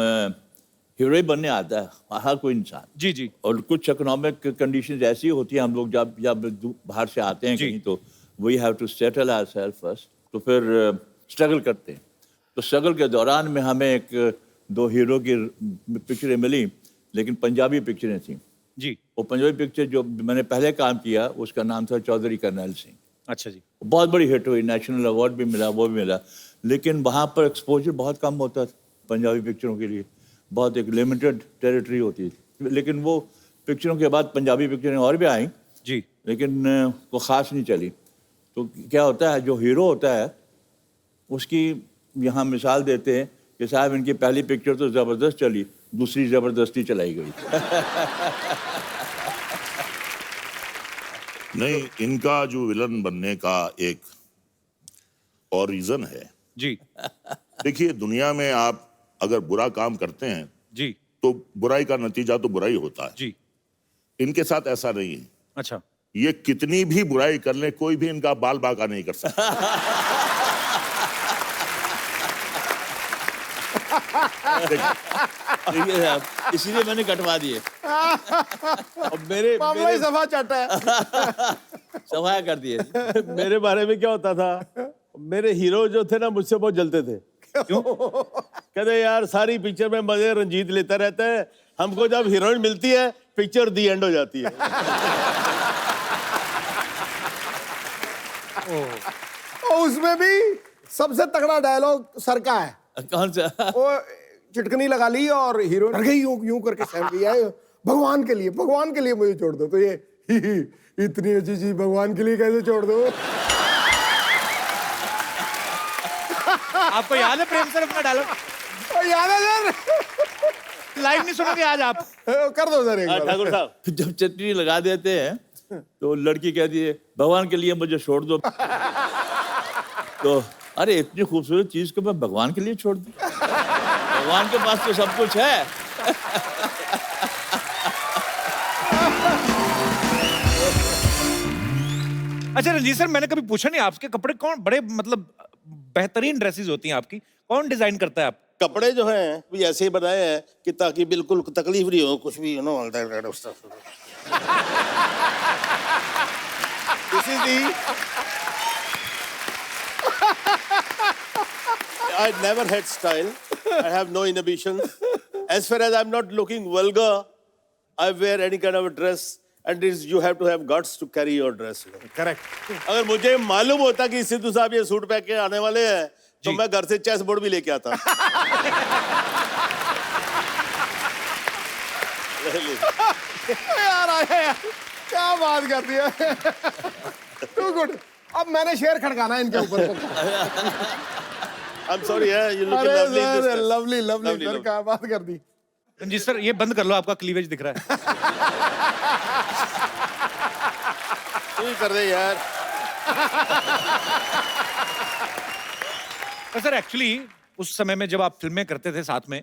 हीरो ही बनने आता है हर कोई इंसान। जी जी। और कुछ इकोनॉमिक कंडीशंस ऐसी होती हैं, हम लोग जब जब बाहर से आते हैं कहीं, तो we have to settle ourselves first, तो फिर स्ट्रगल करते हैं। तो स्ट्रगल के दौरान में हमें एक दो हीरो की पिक्चरें मिली, लेकिन पंजाबी पिक्चरें थी जी। वो पंजाबी पिक्चर जो मैंने पहले काम किया उसका नाम था चौधरी करनैल सिंह। अच्छा जी। बहुत बड़ी हिट हुई, नेशनल अवार्ड भी मिला, वो भी मिला, लेकिन वहाँ पर एक्सपोजर बहुत कम होता था पंजाबी पिक्चरों के लिए, बहुत एक लिमिटेड टेरिटरी होती थी। लेकिन वो पिक्चरों के बाद पंजाबी पिक्चरें और भी आई जी, लेकिन वो ख़ास नहीं चली। तो क्या होता है, जो हीरो होता है उसकी यहाँ मिसाल देते हैं कि साहब इनकी पहली पिक्चर तो ज़बरदस्त चली, दूसरी ज़बरदस्ती चलाई गई। नहीं, इनका जो विलन बनने का एक और रीजन है जी देखिए, दुनिया में आप अगर बुरा काम करते हैं जी तो बुराई का नतीजा तो बुराई होता है। जी। इनके साथ ऐसा नहीं है। अच्छा। ये कितनी भी बुराई कर ले, कोई भी इनका बाल बांका नहीं कर सकता। देखिए साहब, इसीलिए मैंने कटवा दिए। अब मेरे मामला ही सफा चाटा है। सफाया कर दिए। मेरे बारे में क्या होता था, मेरे हीरो जो थे ना मुझसे बहुत जलते थे। क्यों? कहते यार सारी पिक्चर में मजे रंजीत लेता रहता है, हमको जब हीरोइन मिलती है पिक्चर दी एंड हो जाती है। और उसमें भी सबसे तगड़ा डायलॉग सर का है। कौन सा? वो चिटकनी लगा ली और हीरोइन डर गई, यूं यूं करके सहम गई है, भगवान के लिए मुझे छोड़ दो। तो ये इतनी अच्छी चीज भगवान के लिए कैसे छोड़ दो? आपको याद है प्रेम सर अपना डायलॉग? याद है सर? लाइव नहीं सुनोगे आज आप? कर दो सर एक बार। ठाकुर साहब, जब चटनी लगा देते हैं तो लड़की कहती है भगवान के लिए मुझे छोड़ दो। तो अरे इतनी खूबसूरत चीज को मैं भगवान के लिए छोड़ दूं? भगवान के पास तो सब कुछ है। अच्छा रंजीत सर, मैंने कभी पूछा नहीं आपके कपड़े कौन बड़े मतलब बेहतरीन ड्रेसेस होती हैं आपकी, कौन डिजाइन करता है आप? कपड़े जो हैं भी ऐसे ही बनाए हैं कि ताकि बिल्कुल तकलीफ नहीं हो कुछ भी, you know. This is the I never had style. I have no inhibitions. As far as I'm not looking vulgar, I wear any kind of a dress, and you have to have guts to carry your dress. Correct. अगर मुझे मालूम होता कि सिद्धू साहब ये suit पहन के आने वाले हैं, तो मैं घर से चेस बोर्ड भी लेके आता। यार आया यार, क्या बात कर दी है। Too good. अब मैंने शेर खड़काना है इनके ऊपर। I'm sorry, yeah, you look अरे lovely in this sir, dress. Lovely Lovely, sir, lovely. क्या बात कर दी। रंजीत सर ये बंद कर लो, आपका क्लीवेज दिख रहा है। तू ही कर दे यार। तो सर एक्चुअली उस समय में जब आप फिल्में करते थे साथ में,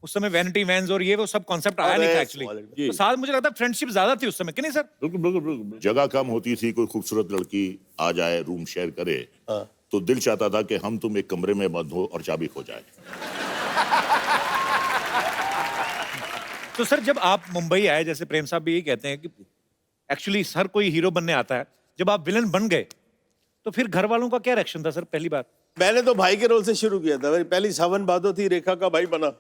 उस समय वैनिटी वैन्स और ये वो सब कॉन्सेप्ट आया नहीं था एक्चुअली। तो साथ मुझे लगता है फ्रेंडशिप ज्यादा थी उस समय, कि नहीं सर? बिल्कुल बिल्कुल बिल्कुल। जगह कम होती थी, कोई खूबसूरत लड़की आ जाए, रूम शेयर करे, तो दिल चाहता था कि हम तुम एक कमरे में बंद हो और चाबी खो जाए। तो सर जब आप मुंबई आए, जैसे प्रेम साहब भी यही कहते हैं कि एक्चुअली हर कोई हीरो बनने आता है, जब आप विलन बन गए तो फिर घर वालों का क्या रिएक्शन था सर पहली बार? मैंने तो भाई के रोल से शुरू किया था। मेरी पहली सावन भादो थी, रेखा का भाई बना।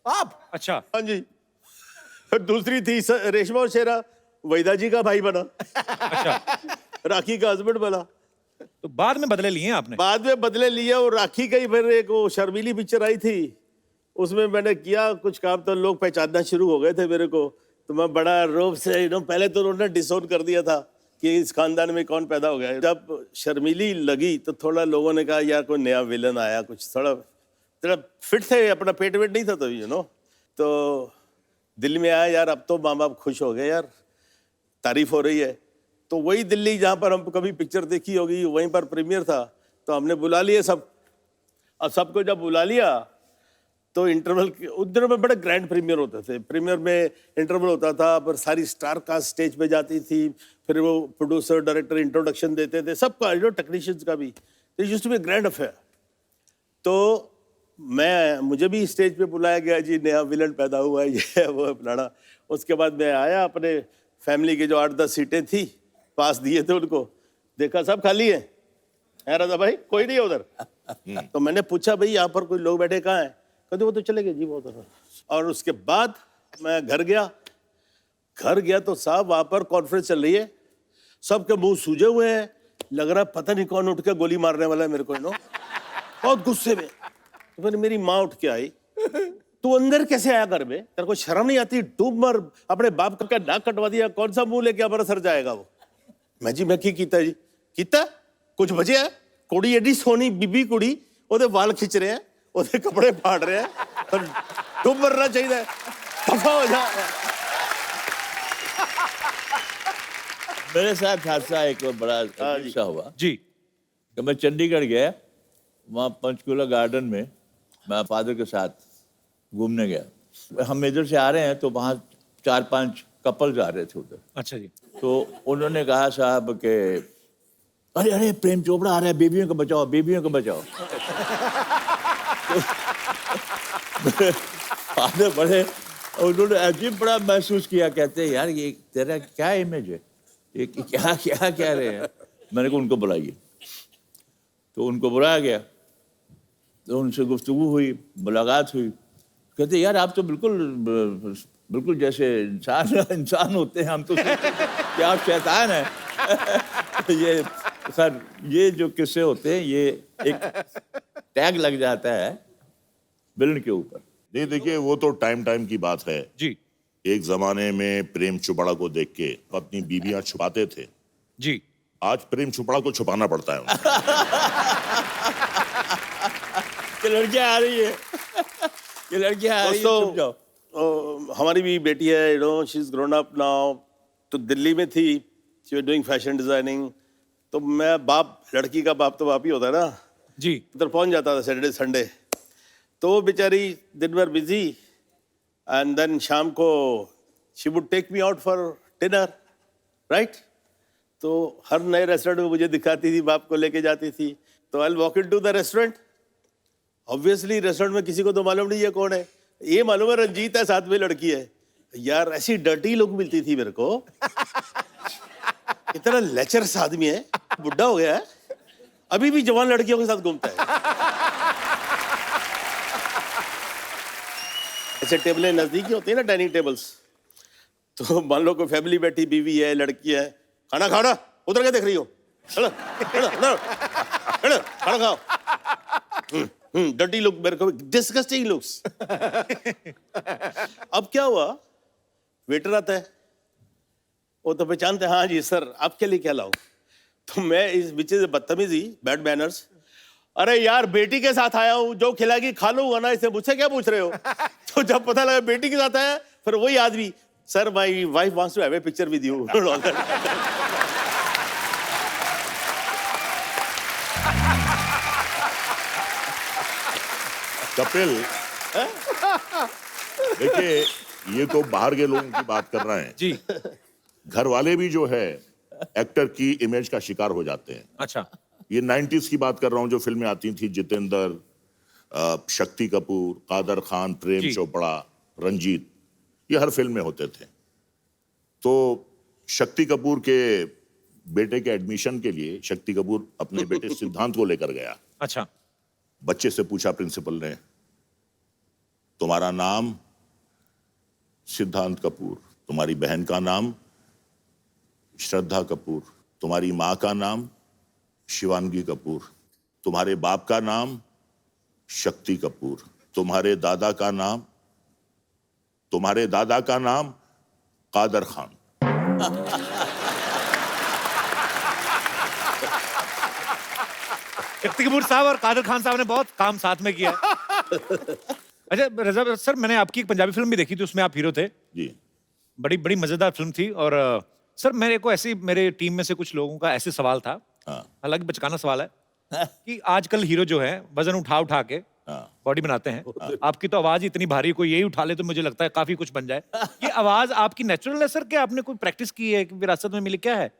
आप? अच्छा। हाँ जी। दूसरी थी रेशमा और शेरा, वैदा जी का भाई बना। अच्छा। राखी का हस्बैंड बना। तो बाद में बदले लिए आपने? बाद में बदले लिया, और राखी का ही फिर एक वो शर्मीली पिक्चर आई थी, उसमें मैंने किया कुछ काम, तो लोग पहचानना शुरू हो गए थे मेरे को। तो मैं बड़ा रोब से, पहले तो उन्होंने डिसोन कर दिया था कि इस खानदान में कौन पैदा हो गया है। जब शर्मीली लगी तो थोड़ा लोगों ने कहा यार कोई नया विलन आया, कुछ थोड़ा फिट थे, अपना पेट वेट नहीं था तभी, तो दिल में आया यार अब तो माँ बाप खुश हो गए यार, तारीफ हो रही है। तो वही दिल्ली जहाँ पर हम कभी पिक्चर देखी होगी, वहीं पर प्रीमियर था, तो हमने बुला लिए सब। अब सबको जब बुला लिया तो इंटरवल उस दिनों में बड़े ग्रैंड प्रीमियर होते थे। प्रीमियर में इंटरवल होता था, पर सारी स्टार कास्ट स्टेज पे जाती थी, फिर वो प्रोड्यूसर डायरेक्टर इंट्रोडक्शन देते थे, सबका टेक्नीशियंस का भी। It used to be grand affair. तो मुझे भी स्टेज पे बुलाया गया, जी नया विलन पैदा हुआ है, ये वो फलाना। उसके बाद मैं आया, अपने फैमिली की जो 8-10 सीटें थी पास दिए थे उनको, देखा सब खाली है। राजा भाई कोई नहीं है उधर। तो मैंने पूछा भाई यहाँ पर कोई लोग बैठे कहाँ हैं? कहते वो तो चले गए जी वो उधर। और उसके बाद मैं घर गया तो साहब वहाँ पर कॉन्फ्रेंस चल रही है, सबके मुंह सूजे हुए हैं, लग रहा है पता नहीं कौन उठ के गोली मारने वाला है मेरे को, बहुत गुस्से में। तो फिर मेरी माँ उठ के आई, तू अंदर कैसे आया घर में, तेरे को शर्म नहीं आती? डूब मर, अपने बाप का नाक कटवा दिया, कौन सा मुंह लेके हमारा सर जाएगा वो? मैं की कीता जी? कीता कुछ बचे है? कुड़ी एडी सोनी बीबी कुड़ी, ओदे वाल खिंच रहे हैं, ओदे कपड़े फाड़ रहे हैं, और डूब मरना चाहिए, दफा हो जा। मेरे साथ हादसा एक बड़ा अच्छा हुआ जी। कि मैं चंडीगढ़ गया, वहाँ पंचकूला गार्डन में मैं फादर के साथ घूमने गया। हम इधर से आ रहे हैं तो वहाँ 4-5 कपल जा रहे थे उधर। अच्छा जी। तो उन्होंने कहा साहब कि अरे अरे प्रेम चोपड़ा आ रहा है, बेबियों को बचाओ, बेबियों को बचाओ। फादर बड़े, उन्होंने अजीब बड़ा महसूस किया, कहते हैं यार ये तेरा क्या इमेज है, ये क्या क्या कह रहे हैं। मैंने कहा उनको बुलाइए। तो उनको बुलाया गया, तो उनसे गुफ्तगू हुई, मुलाकात हुई। कहते यार आप तो बिल्कुल जैसे इंसान होते हैं, हम तो क्या आप शैतान हैं। ये सर ये जो किस्से होते हैं ये एक टैग लग जाता है विलन के ऊपर। नहीं देखिए, वो तो टाइम की बात है जी। एक जमाने में प्रेम चोपड़ा को देख के अपनी बीबियां छुपाते थे जी। आज प्रेम चोपड़ा को छुपाना पड़ता है उनको। ये लड़कियां आ रही है, ये लड़कियां आ रही है, छुप जाओ। हमारी भी बेटी है, you know, she is grown up now. तो दिल्ली में थी, she was doing fashion designing. तो मैं बाप, लड़की का बाप तो बाप ही होता है ना जी। उधर पहुंच जाता था सैटरडे संडे। तो वो बेचारी दिन भर बिजी, एंड देन शाम को she would take me out for dinner, right. तो हर नए रेस्टोरेंट में मुझे दिखाती थी, बाप को लेके जाती थी। तो I walk in to the restaurant. Obviously restaurant में किसी को तो मालूम नहीं है कौन है, ये मालूम है रंजीत है, साथ में लड़की है। यार ऐसी डर्टी लोग मिलती थी मेरे को। इतना लेचरस आदमी है, बुढ़ा हो गया है, अभी भी जवान लड़कियों के साथ घूमता है। ऐसे टेबलें नजदीकी होती है ना, डाइनिंग टेबल्स। तो मान लो कोई फैमिली बैठी, बीवी है, लड़की है, खाना खाओ, उधर क्या देख रही हो, चलो चलो चलो चलो खाना खाओ। डर्टी लुक, मेरे को डिस्गस्टिंग लुक्स। अब क्या हुआ, वेटर आता है, वो तो पहचानते हैं, हाँ जी सर आपके लिए क्या लाऊं। तो मैं इस बीच से बदतमीजी, बैड मैनर्स, अरे यार बेटी के साथ आया हूँ, जो खिलाएगी खा लूंगा ना, इसे मुझसे क्या पूछ रहे हो। तो जब पता लगा बेटी के साथ आया, फिर वही आदमी, sir my wife wants to have a picture with you. Kapil, देखिए ये तो बाहर के लोगों की बात कर रहे हैं जी। घर वाले भी जो है एक्टर की इमेज का शिकार हो जाते हैं। अच्छा। ये 90s की बात कर रहा हूँ, जो फिल्में आती थी, जितेंद्र, शक्ति कपूर, कादर खान, प्रेम चोपड़ा, रंजीत, ये हर फिल्म में होते थे। तो शक्ति कपूर के बेटे के एडमिशन के लिए शक्ति कपूर अपने बेटे सिद्धांत को लेकर गया। अच्छा। बच्चे से पूछा प्रिंसिपल ने, तुम्हारा नाम सिद्धांत कपूर, तुम्हारी बहन का नाम श्रद्धा कपूर, तुम्हारी माँ का नाम शिवांगी कपूर, तुम्हारे बाप का नाम शक्ति कपूर, तुम्हारे दादा का नाम कादर खान। शक्ति कपूर साहब और कादर खान साहब ने बहुत काम साथ में किया। अच्छा रजा सर, मैंने आपकी एक पंजाबी फिल्म भी देखी थी, उसमें आप हीरो थे जी। बड़ी बड़ी मजेदार फिल्म थी। और सर मेरे को ऐसी, मेरे टीम में से कुछ लोगों का ऐसे सवाल था, हालांकि बचकाना सवाल है, कि आजकल हीरो जो है वजन उठा उठा के बॉडी बनाते हैं। आपकी तो आवाज इतनी भारी, कोई यही उठा ले तो मुझे लगता है काफी कुछ बन जाए। ये आवाज आपकी नेचुरल है सर, क्या आपने कोई प्रैक्टिस की है, विरासत में मिली, क्या है?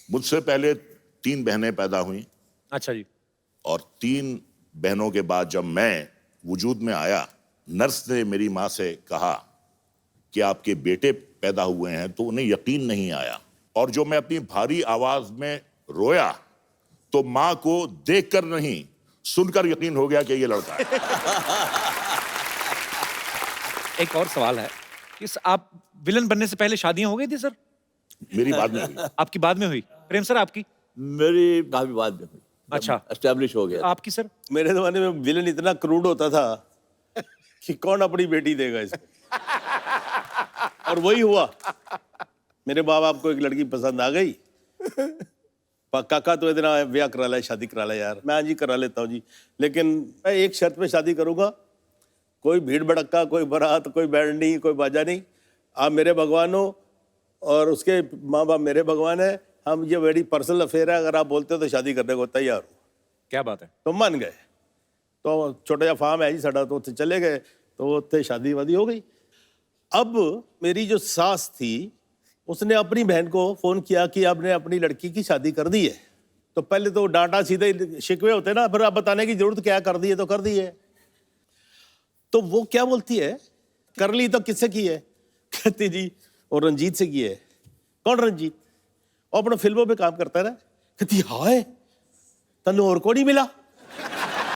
मुझसे पहले 3 बहनें पैदा हुई। अच्छा जी। और 3 बहनों के बाद जब मैं वजूद में आया, नर्स ने मेरी माँ से कहा कि आपके बेटे पैदा हुए हैं, तो उन्हें यकीन नहीं आया। और जो मैं अपनी भारी आवाज में रोया, तो माँ को देखकर नहीं सुनकर यकीन हो गया कि ये लड़का है। एक और सवाल है कि आप विलन बनने से पहले शादियां हो गई थी सर? मेरी बाद में हुई। आपकी बाद में हुई? प्रेम सर आपकी? मेरी काफी बाद में हुई। अच्छा, एस्टेब्लिश हो गया। आपकी सर? मेरे जमाने में विलन इतना क्रूड होता था कि कौन अपनी बेटी देगा इसको। और वही हुआ, मेरे माँ बाप को एक लड़की पसंद आ गई, काका तो इतना ब्याह करा ले, शादी करा ले यार। मैं हाँ जी करा लेता हूँ जी, लेकिन मैं एक शर्त पे शादी करूंगा, कोई भीड़ भड़क्का, कोई बारात, कोई बैंड नहीं, कोई बाजा नहीं। आप मेरे भगवान हो और उसके माँ बाप मेरे भगवान है। हम ये बड़ी पर्सनल अफेयर है, अगर आप बोलते हो तो शादी करने को तैयार हो। क्या बात है। तो मान गए। तो छोटा जा फार्म है जी साडा, तो उत्थे चले गए, तो उत्थे शादी वादी हो गई। अब मेरी जो सास थी उसने अपनी बहन को फोन किया कि आपने अपनी लड़की की शादी कर दी है। तो पहले तो डांटा सीधे शिकवे होते ना, फिर आप बताने की जरूरत क्या, कर दी है तो कर दी है। तो वो क्या बोलती है, कर ली तो किससे की है? कहती जी और रंजीत से की है। कौन रंजीत? वो अपने फिल्मों पे काम करता है ना। कहती हाय तन्नू और को नहीं मिला।